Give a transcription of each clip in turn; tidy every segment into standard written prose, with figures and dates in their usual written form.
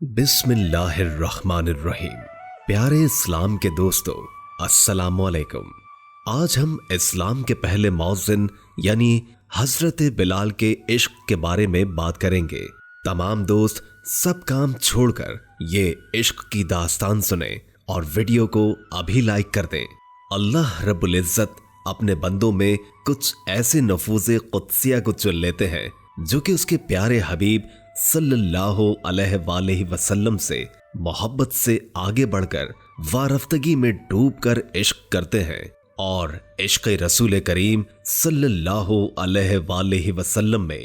بسم اللہ الرحمن الرحیم۔ پیارے اسلام کے دوستو، السلام علیکم۔ آج ہم اسلام کے پہلے مؤذن یعنی حضرت بلال کے عشق کے بارے میں بات کریں گے۔ تمام دوست سب کام چھوڑ کر یہ عشق کی داستان سنیں اور ویڈیو کو ابھی لائک کر دیں۔ اللہ رب العزت اپنے بندوں میں کچھ ایسے نفوذ قدسیہ کو چن لیتے ہیں جو کہ اس کے پیارے حبیب صلی اللہ علیہ وآلہ وسلم سے محبت سے آگے بڑھ کر وارفتگی میں ڈوب کر عشق کرتے ہیں، اور عشق رسول کریم صلی اللہ علیہ وآلہ وسلم میں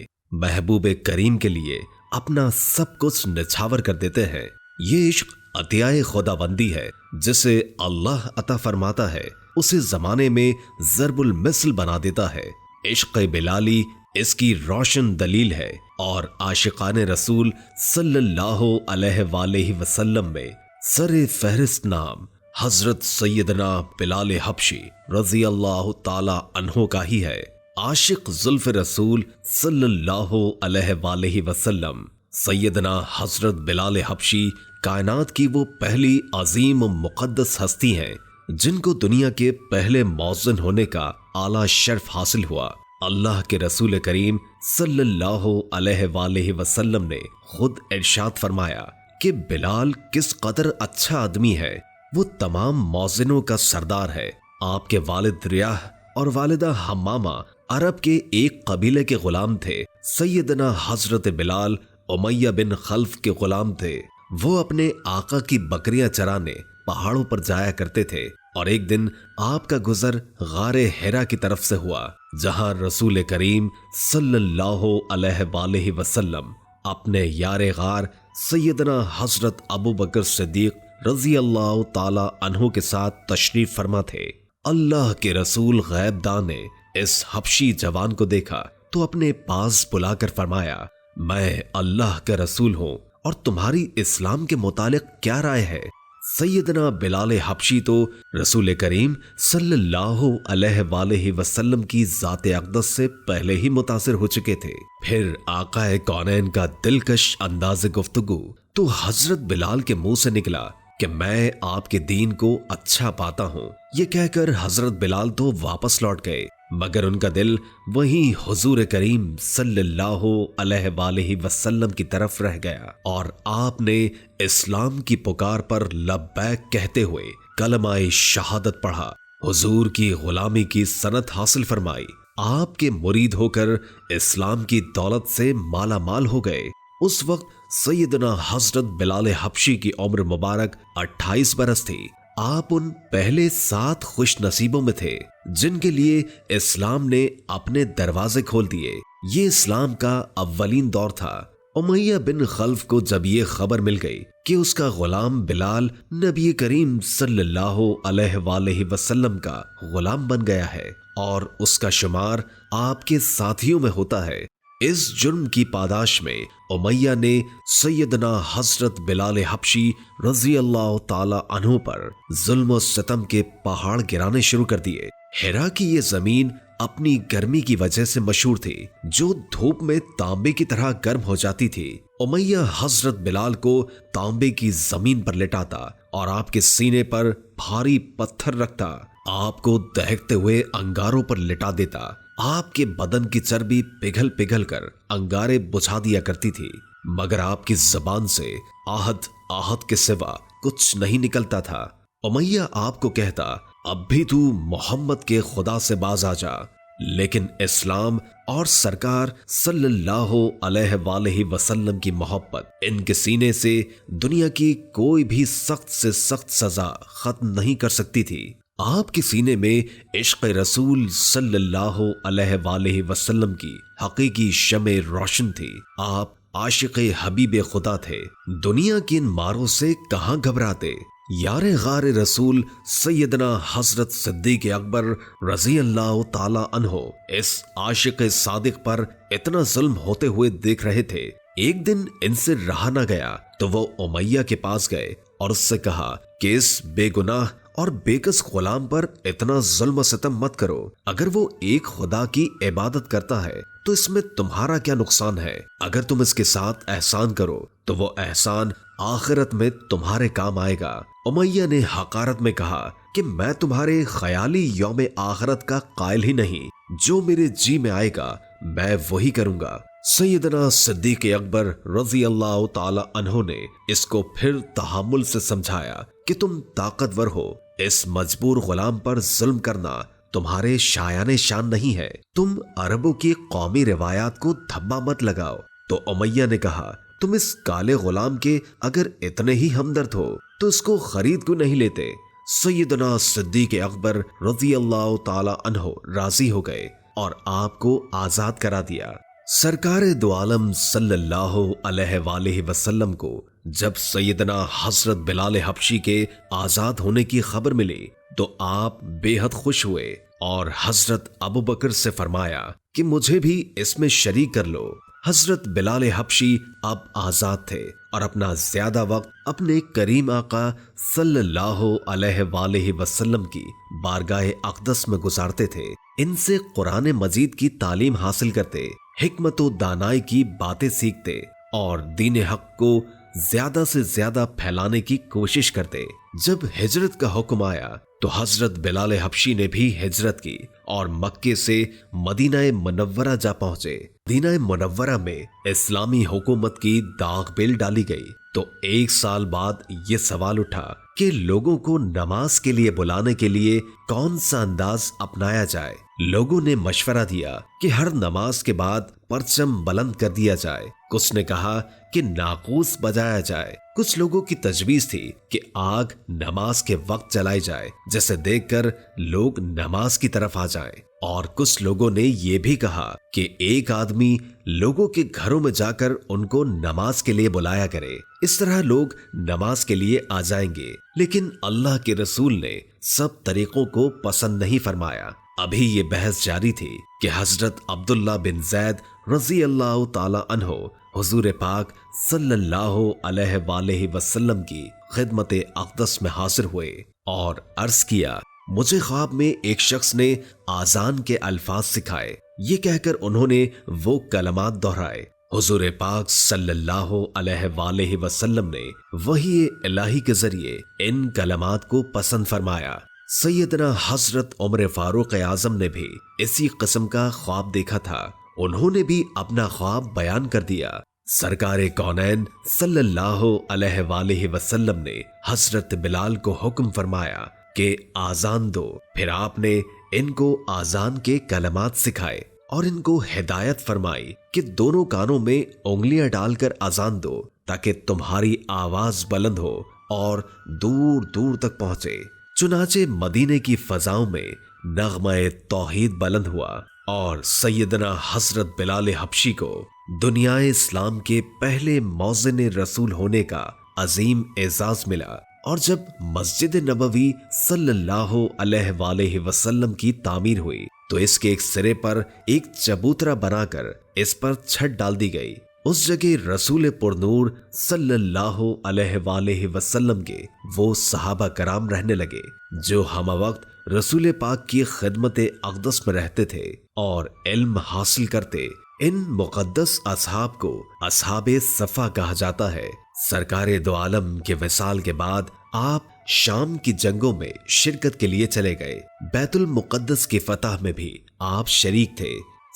محبوب کریم کے لیے اپنا سب کچھ نچھاور کر دیتے ہیں۔ یہ عشق عطیہ خدا بندی ہے جسے اللہ عطا فرماتا ہے، اسے زمانے میں ضرب المثل بنا دیتا ہے۔ عشق بلالی اس کی روشن دلیل ہے، اور عاشقان رسول صلی اللہ علیہ وآلہ وسلم میں سر فہرست نام حضرت سیدنا بلال حبشی رضی اللہ تعالی عنہ کا ہی ہے۔ عاشق زلف رسول صلی اللہ علیہ وآلہ وسلم سیدنا حضرت بلال حبشی کائنات کی وہ پہلی عظیم و مقدس ہستی ہیں جن کو دنیا کے پہلے مؤذن ہونے کا اعلیٰ شرف حاصل ہوا۔ اللہ کے رسول کریم صلی اللہ علیہ وآلہ وسلم نے خود ارشاد فرمایا کہ بلال کس قدر اچھا آدمی ہے، وہ تمام مؤذنوں کا سردار ہے۔ آپ کے والد ریاح اور والدہ حمامہ عرب کے ایک قبیلے کے غلام تھے۔ سیدنا حضرت بلال امیہ بن خلف کے غلام تھے۔ وہ اپنے آقا کی بکریاں چرانے پہاڑوں پر جایا کرتے تھے، اور ایک دن آپ کا گزر غار حرا کی طرف سے ہوا، جہاں رسول کریم صلی اللہ علیہ وآلہ وسلم اپنے یار غار سیدنا حضرت ابو بکر صدیق رضی اللہ تعالی عنہ کے ساتھ تشریف فرما تھے۔ اللہ کے رسول غیب دان نے اس حبشی جوان کو دیکھا تو اپنے پاس بلا کر فرمایا، میں اللہ کا رسول ہوں، اور تمہاری اسلام کے متعلق کیا رائے ہے؟ سیدنا بلال حبشی تو رسول کریم صلی اللہ علیہ وآلہ وسلم کی ذات اقدس سے پہلے ہی متاثر ہو چکے تھے۔ پھر آقا کونین کا دلکش انداز گفتگو تو حضرت بلال کے منہ سے نکلا کہ میں آپ کے دین کو اچھا پاتا ہوں۔ یہ کہہ کر حضرت بلال تو واپس لوٹ گئے، مگر ان کا دل وہیں حضور کریم صلی اللہ علیہ وآلہ وسلم کی طرف رہ گیا، اور آپ نے اسلام کی پکار پر لبیک کہتے ہوئے کلمہ شہادت پڑھا، حضور کی غلامی کی سند حاصل فرمائی، آپ کے مرید ہو کر اسلام کی دولت سے مالا مال ہو گئے۔ اس وقت سیدنا حضرت بلال حبشی کی عمر مبارک 28 برس تھی۔ آپ ان پہلے 7 خوش نصیبوں میں تھے جن کے لیے اسلام نے اپنے دروازے کھول دیے۔ یہ اسلام کا اولین دور تھا۔ امیہ بن خلف کو جب یہ خبر مل گئی کہ اس کا غلام بلال نبی کریم صلی اللہ علیہ وآلہ وسلم کا غلام بن گیا ہے اور اس کا شمار آپ کے ساتھیوں میں ہوتا ہے، اس جرم کی پاداش میں امیہ نے سیدنا حضرت بلال حبشی رضی اللہ تعالی عنہ پر ظلم و ستم کے پہاڑ گرانے شروع کر دیے۔ حرا کی یہ زمین اپنی گرمی کی وجہ سے مشہور تھی، جو دھوپ میں تانبے کی طرح گرم ہو جاتی تھی۔ امیہ حضرت بلال کو تانبے کی زمین پر لٹاتا اور آپ کے سینے پر بھاری پتھر رکھتا، آپ کو دہکتے ہوئے انگاروں پر لٹا دیتا۔ آپ کے بدن کی چربی پگھل پگھل کر انگارے بجھا دیا کرتی تھی، مگر آپ کی زبان سے آہت آہت کے سوا کچھ نہیں نکلتا تھا۔ امیہ آپ کو کہتا، اب بھی تو محمد کے خدا سے باز آ جا، لیکن اسلام اور سرکار صلی اللہ علیہ وآلہ وسلم کی محبت ان کے سینے سے دنیا کی کوئی بھی سخت سے سخت سزا ختم نہیں کر سکتی تھی۔ آپ کے سینے میں عشق رسول صلی اللہ علیہ وآلہ وسلم کی حقیقی شمع روشن تھی۔ آپ عاشق حبیب خدا تھے، دنیا کی ان ماروں سے کہاں گھبراتے۔ یار غار رسول سیدنا حضرت صدیق اکبر رضی اللہ تعالی عنہ اس عاشق صادق پر اتنا ظلم ہوتے ہوئے دیکھ رہے تھے۔ ایک دن ان سے رہا نہ گیا تو وہ امیہ کے پاس گئے اور اس سے کہا کہ اس بے گناہ اور بےکس غلام پر اتنا ظلم و ستم مت کرو۔ اگر وہ ایک خدا کی عبادت کرتا ہے تو اس میں تمہارا کیا نقصان ہے؟ اگر تم اس کے ساتھ احسان کرو تو وہ احسان آخرت میں تمہارے کام آئے گا۔ امیہ نے حقارت میں کہا کہ میں تمہارے خیالی یوم آخرت کا قائل ہی نہیں، جو میرے جی میں آئے گا میں وہی کروں گا۔ سیدنا صدیق اکبر رضی اللہ تعالی عنہ نے اس کو پھر تحمل سے سمجھایا کہ تم طاقتور ہو، اس مجبور غلام پر ظلم کرنا تمہارے شایان شان نہیں ہے، تم عربوں کی قومی روایات کو دھبا مت لگاؤ۔ تو امیہ نے کہا تم اس کالے غلام کے اگر اتنے ہی ہمدرد ہو تو اس کو خرید کیوں نہیں لیتے؟ سیدنا صدیق اکبر رضی اللہ تعالی عنہ راضی ہو گئے اور آپ کو آزاد کرا دیا۔ سرکار دو عالم صلی اللہ علیہ وآلہ وسلم کو جب سیدنا حضرت بلال حبشی کے آزاد ہونے کی خبر ملی تو آپ بے حد خوش ہوئے اور حضرت ابوبکر سے فرمایا کہ مجھے بھی اس میں شریک کر لو۔ حضرت بلال حبشی اب آزاد تھے اور اپنا زیادہ وقت اپنے کریم آقا صلی اللہ علیہ وآلہ وسلم کی بارگاہ اقدس میں گزارتے تھے، ان سے قرآن مجید کی تعلیم حاصل کرتے، حکمت و دانائی کی باتیں سیکھتے اور دین حق کو زیادہ سے زیادہ پھیلانے کی کوشش کرتے۔ جب ہجرت کا حکم آیا تو حضرت بلال حبشی نے بھی ہجرت کی اور مکے سے مدینہ منورہ جا پہنچے۔ مدینہ منورہ میں اسلامی حکومت کی داغ بیل ڈالی گئی تو 1 سال بعد یہ سوال اٹھا کہ لوگوں کو نماز کے لیے بلانے کے لیے کون سا انداز اپنایا جائے۔ لوگوں نے مشورہ دیا کہ ہر نماز کے بعد پرچم بلند کر دیا جائے، کچھ نے کہا کہ ناقوس بجایا جائے، کچھ لوگوں کی تجویز تھی کہ آگ نماز کے وقت جلائی جائے جسے دیکھ کر لوگ نماز کی طرف آ جائیں، اور کچھ لوگوں نے یہ بھی کہا کہ ایک آدمی لوگوں کے گھروں میں جا کر ان کو نماز کے لیے بلایا کرے، اس طرح لوگ نماز کے لیے آ جائیں گے۔ لیکن اللہ کے رسول نے سب طریقوں کو پسند نہیں فرمایا۔ ابھی یہ بحث جاری تھی کہ حضرت عبداللہ بن زید رضی اللہ تعالی عنہ حضور پاک صلی اللہ علیہ وآلہ وسلم کی خدمت اقدس میں حاضر ہوئے اور عرض کیا، مجھے خواب میں ایک شخص نے آذان کے الفاظ سکھائے، یہ کہہ کر انہوں نے وہ کلمات دہرائے۔ حضور پاک صلی اللہ علیہ وآلہ وسلم نے وحی الہی کے ذریعے ان کلمات کو پسند فرمایا۔ سیدنا حضرت عمر فاروق اعظم نے بھی اسی قسم کا خواب دیکھا تھا، انہوں نے بھی اپنا خواب بیان کر دیا۔ سرکار کونین صلی اللہ علیہ وآلہ وسلم نے حضرت بلال کو حکم فرمایا کہ آذان دو، پھر آپ نے ان کو آذان کے کلمات سکھائے اور ان کو ہدایت فرمائی کہ دونوں کانوں میں انگلیاں ڈال کر آذان دو تاکہ تمہاری آواز بلند ہو اور دور دور تک پہنچے۔ چنانچہ مدینے کی فضاؤں میں نغمہ توحید بلند ہوا اور سیدنا حضرت بلال حبشی کو دنیا اسلام کے پہلے مؤذن رسول ہونے کا عظیم اعزاز ملا۔ اور جب مسجد نبوی صلی اللہ علیہ وآلہ وسلم کی تعمیر ہوئی تو اس کے ایک سرے پر ایک چبوترا بنا کر اس پر چھت ڈال دی گئی۔ اس جگہ رسول پرنور صلی اللہ علیہ وآلہ وسلم کے وہ صحابہ کرام رہنے لگے جو ہم وقت رسول پاک کی خدمت اقدس میں رہتے تھے اور علم حاصل کرتے۔ ان مقدس اصحاب کو اصحاب صفا کہا جاتا ہے۔ سرکار دو عالم کے وصال کے بعد آپ شام کی جنگوں میں شرکت کے لیے چلے گئے، بیت المقدس کی فتح میں بھی آپ شریک تھے۔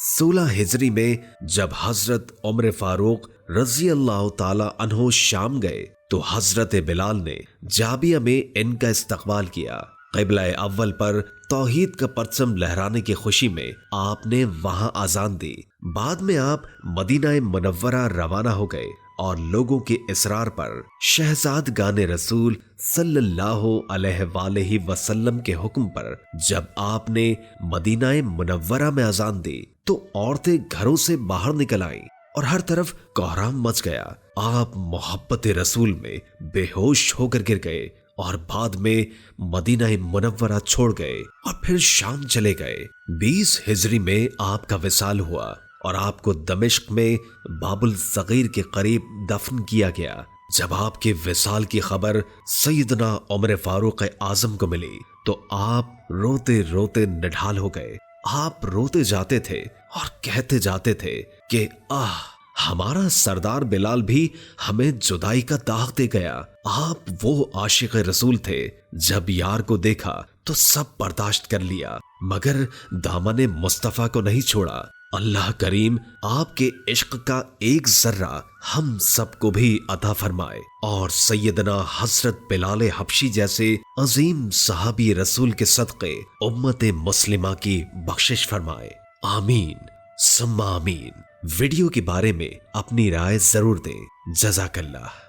16 ہجری میں جب حضرت عمر فاروق رضی اللہ تعالی عنہ شام گئے تو حضرت بلال نے جابیہ میں ان کا استقبال کیا۔ قبلہ اول پر توحید کا پرچم لہرانے کی خوشی میں آپ نے وہاں اذان دی۔ بعد میں آپ مدینہ منورہ روانہ ہو گئے اور لوگوں کے اصرار پر شہزاد گان رسول صلی اللہ علیہ وآلہ وسلم کے حکم پر جب آپ نے مدینہ منورہ میں اذان دی تو عورتیں گھروں سے باہر نکل آئیں اور ہر طرف کوہرام مچ گیا۔ آپ محبت رسول میں بے ہوش ہو کر گر گئے اور بعد میں مدینہ منورہ چھوڑ گئے اور پھر شام چلے گئے۔ 20 ہجری میں آپ کا وصال ہوا اور آپ کو دمشق میں باب الصغیر کے قریب دفن کیا گیا۔ جب آپ کے وصال کی خبر سیدنا عمر فاروق اعظم کو ملی تو آپ روتے روتے نڈھال ہو گئے۔ آپ روتے جاتے تھے اور کہتے جاتے تھے کہ ہمارا سردار بلال بھی ہمیں جدائی کا داغ دے گیا۔ آپ وہ عاشق رسول تھے، جب یار کو دیکھا تو سب برداشت کر لیا، مگر دامن مصطفیٰ کو نہیں چھوڑا۔ اللہ کریم آپ کے عشق کا ایک ذرہ ہم سب کو بھی عطا فرمائے، اور سیدنا حضرت بلال حبشی جیسے عظیم صحابی رسول کے صدقے امت مسلمہ کی بخشش فرمائے۔ آمین ثم آمین۔ ویڈیو کے بارے میں اپنی رائے ضرور دیں۔ جزاک اللہ۔